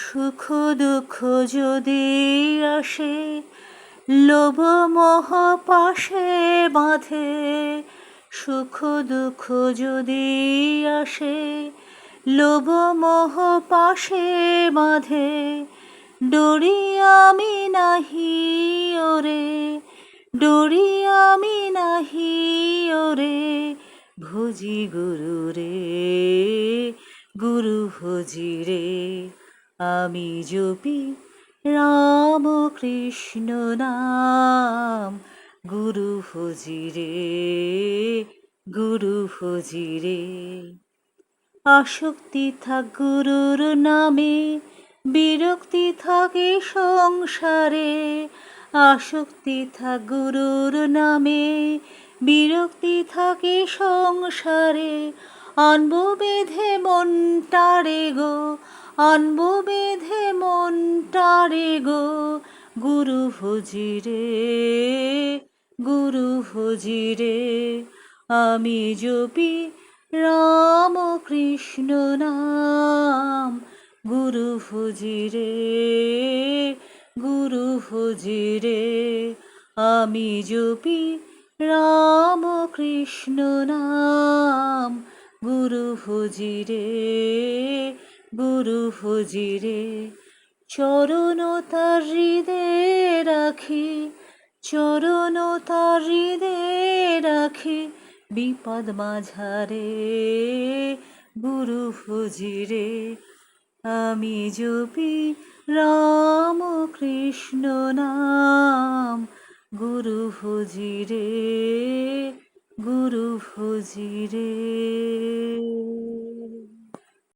সুখ দুঃখ যদি আসে, লোভ মোহ পাশে বাঁধে। সুখ দুঃখ যদি আসে, লোভ মোহ পাশে বাঁধে। ডরি আমি নাহি ওরে, ডরি আমি নাহি ওরে, ভজি গুরু রে, গুরু ভজি রে। আমি জপি রাম কৃষ্ণ নাম, গুরু ভজি রে, গুরু ভজি রে। আসক্তি থাক গুরুর নামে, বিরক্তি থাকে সংসারে। আসক্তি থাক গুরুর নামে, বিরক্তি থাকে সংসারে। আনবো বেঁধে মনটারে গো, আনবো বেঁধে মনটারে গো, গুরু ভজি রে, গুরু ভজি রে। আমি জপি রাম কৃষ্ণ নাম, গুরু ভজি রে, গুরু ভজি রে। আমি জপি রাম কৃষ্ণ নাম, গুরু ভজি রে, গুরু ভজি রে। চরণ তার হৃদয়ে রাখি, চরণ তার হৃদয়ে রাখি, বিপদ মাঝারে, গুরু ভজি রে। আমি জপি রাম কৃষ্ণ নাম, গুরু ভজি রে, গুরু ভজি রে।